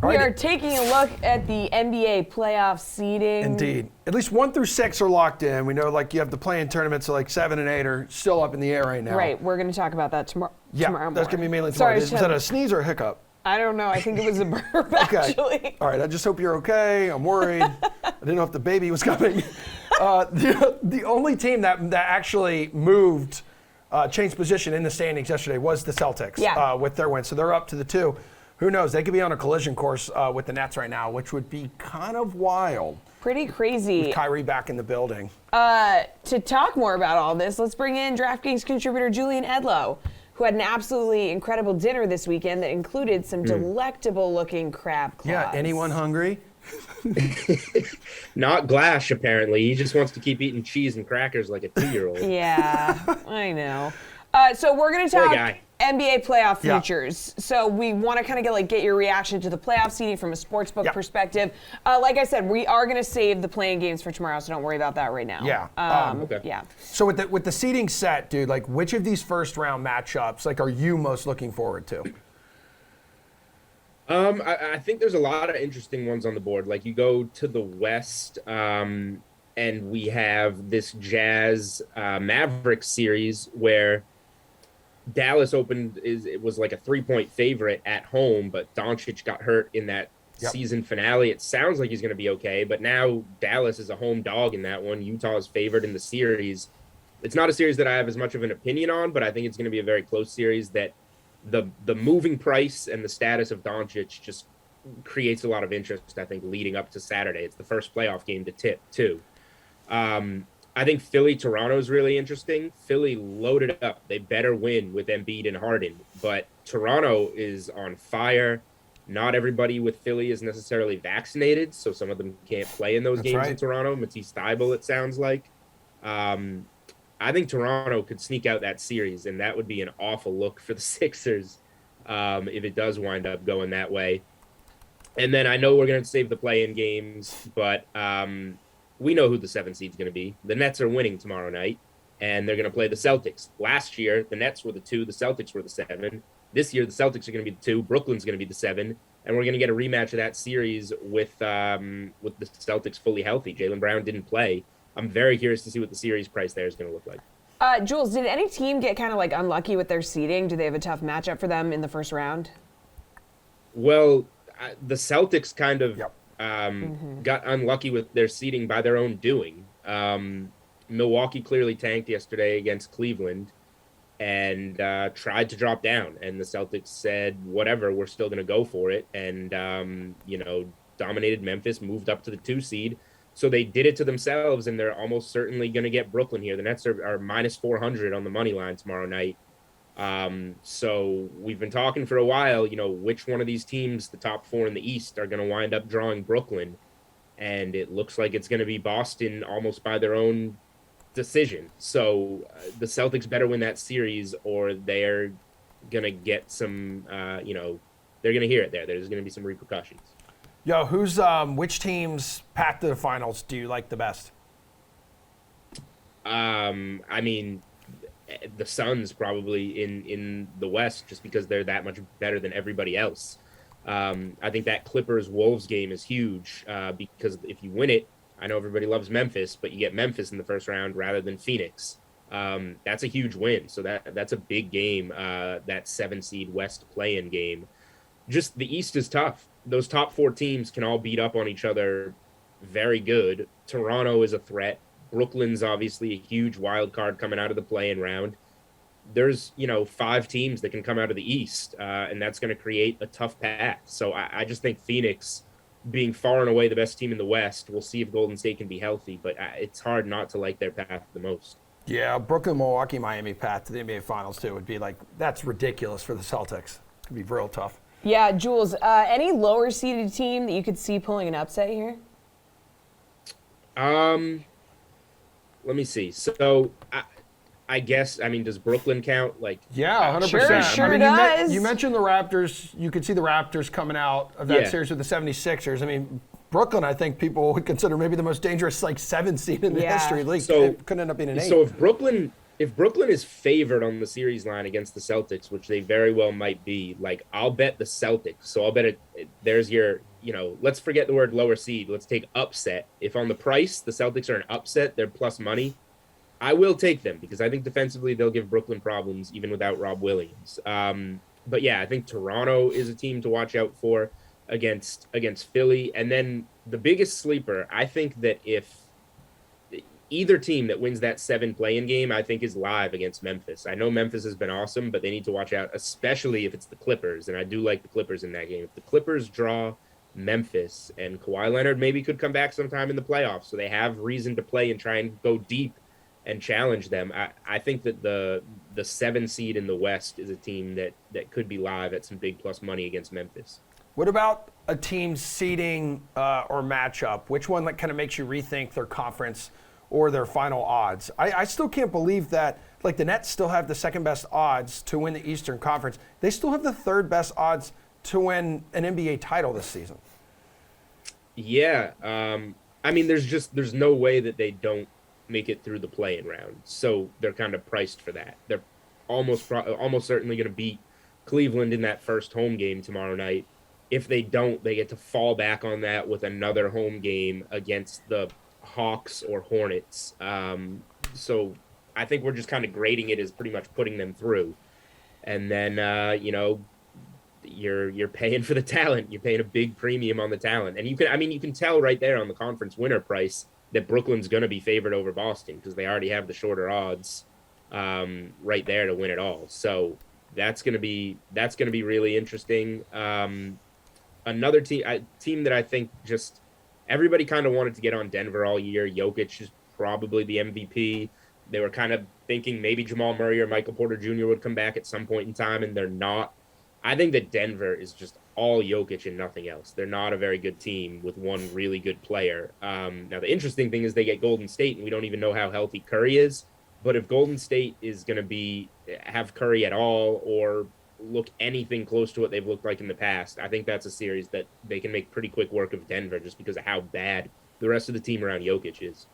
We are taking a look at the NBA playoff seeding. Indeed. At least 1 through 6 are locked in. We know you have the play-in tournaments, so 7 and 8 are still up in the air right now. Right. We're going to talk about that tomorrow. Yeah, that's going to be mainly tomorrow. Was that a sneeze or a hiccup? I don't know. I think it was a burp, actually. All right. I just hope you're okay. I'm worried. I didn't know if the baby was coming. The only team that actually moved, changed position in the standings yesterday was the Celtics with their win. So they're up to the 2. Who knows? They could be on a collision course with the Nets right now, which would be kind of wild. Pretty crazy. With Kyrie back in the building. To talk more about all this, let's bring in DraftKings contributor Julian Edlow, who had an absolutely incredible dinner this weekend that included some delectable-looking crab claws. Yeah, anyone hungry? Not Glash, apparently. He just wants to keep eating cheese and crackers like a 2-year-old. Yeah, I know. So we're going to talk NBA playoff futures. So we want to kind of get your reaction to the playoff seeding from a sportsbook perspective. Like I said, we are going to save the playing games for tomorrow, so don't worry about that right now. Yeah. Okay. Yeah. So with the seeding set, dude, which of these first round matchups are you most looking forward to? I think there's a lot of interesting ones on the board. Like, you go to the West, and we have this Jazz Mavericks series where Dallas it was like a 3-point favorite at home, but Doncic got hurt in that season finale. It sounds like he's going to be okay, but now Dallas is a home dog in that one. Utah is favored in the series. It's not a series that I have as much of an opinion on, but I think it's going to be a very close series that the moving price and the status of Doncic just creates a lot of interest, I think, leading up to Saturday. It's the first playoff game to tip, too. I think Philly-Toronto is really interesting. Philly loaded up. They better win with Embiid and Harden. But Toronto is on fire. Not everybody with Philly is necessarily vaccinated, so some of them can't play in those games in Toronto. Matisse Thybulle, it sounds like. I think Toronto could sneak out that series, and that would be an awful look for the Sixers if it does wind up going that way. And then I know we're going to save the play-in games, but we know who the 7 seed is going to be. The Nets are winning tomorrow night, and they're going to play the Celtics. Last year, the Nets were the 2, the Celtics were the 7. This year, the Celtics are going to be the 2, Brooklyn's going to be the 7, and we're going to get a rematch of that series with the Celtics fully healthy. Jaylen Brown didn't play. I'm very curious to see what the series price there is going to look like. Jules, did any team get kind of unlucky with their seeding? Do they have a tough matchup for them in the first round? Well, the Celtics kind of got unlucky with their seeding by their own doing. Milwaukee clearly tanked yesterday against Cleveland and tried to drop down. And the Celtics said, whatever, we're still going to go for it. And, dominated Memphis, moved up to the 2 seed. So they did it to themselves, and they're almost certainly going to get Brooklyn here. The Nets are minus 400 on the money line tomorrow night. So we've been talking for a while, which one of these teams, the top 4 in the East, are going to wind up drawing Brooklyn. And it looks like it's going to be Boston almost by their own decision. So the Celtics better win that series, or they're going to get some, they're going to hear it there. There's going to be some repercussions. Yo, which team's path to the finals do you like the best? I mean, the Suns probably in the West, just because they're that much better than everybody else. I think that Clippers-Wolves game is huge because if you win it, I know everybody loves Memphis, but you get Memphis in the first round rather than Phoenix. That's a huge win. So that's a big game, that 7-seed West play-in game. Just the East is tough. Those top 4 teams can all beat up on each other very good. Toronto is a threat. Brooklyn's obviously a huge wild card coming out of the play-in round. There's, 5 teams that can come out of the East, and that's going to create a tough path. So I just think Phoenix, being far and away the best team in the West, we'll see if Golden State can be healthy, but it's hard not to like their path the most. Yeah, Brooklyn, Milwaukee, Miami path to the NBA Finals, too, would be that's ridiculous for the Celtics. It could be real tough. Yeah, Jules, any lower-seeded team that you could see pulling an upset here? Let me see. So, I guess, does Brooklyn count? Yeah, 100%. Sure does. You mentioned the Raptors. You could see the Raptors coming out of that series with the 76ers. Brooklyn, I think people would consider maybe the most dangerous 7 seed in the history of the league. So it could end up being an 8. So if Brooklyn if Brooklyn is favored on the series line against the Celtics, which they very well might be, like I'll bet the Celtics. So I'll bet there's your, let's forget the word lower seed. Let's take upset. If on the price, the Celtics are an upset, they're plus money. I will take them because I think defensively they'll give Brooklyn problems even without Rob Williams. But yeah, I think Toronto is a team to watch out for against Philly. And then the biggest sleeper, I think that if either team that wins that 7 play-in game, I think is live against Memphis. I know Memphis has been awesome, but they need to watch out, especially if it's the Clippers. And I do like the Clippers in that game. If the Clippers draw Memphis and Kawhi Leonard maybe could come back sometime in the playoffs, so they have reason to play and try and go deep and challenge them. I think that the 7 seed in the West is a team that could be live at some big plus money against Memphis. What about a team's seeding or matchup? Which one that kind of makes you rethink their conference or their final odds? I still can't believe that, like, the Nets still have the second best odds to win the Eastern Conference. They still have the third best odds to win an NBA title this season. Yeah. I mean, there's no way that they don't make it through the play-in round. So they're kind of priced for that. They're almost certainly going to beat Cleveland in that first home game tomorrow night. If they don't, they get to fall back on that with another home game against the Hawks or Hornets. So I think we're just kind of grading it as pretty much putting them through. And then, you're paying for the talent. You're paying a big premium on the talent. And you can tell right there on the conference winner price that Brooklyn's going to be favored over Boston because they already have the shorter odds right there to win it all. So that's going to be really interesting. Another team that I think just everybody kind of wanted to get on Denver all year. Jokic is probably the MVP. They were kind of thinking maybe Jamal Murray or Michael Porter Jr. would come back at some point in time, and they're not. I think that Denver is just all Jokic and nothing else. They're not a very good team with one really good player. Now, the interesting thing is they get Golden State, and we don't even know how healthy Curry is. But if Golden State is going to have Curry at all or look anything close to what they've looked like in the past, I think that's a series that they can make pretty quick work of Denver just because of how bad the rest of the team around Jokic is.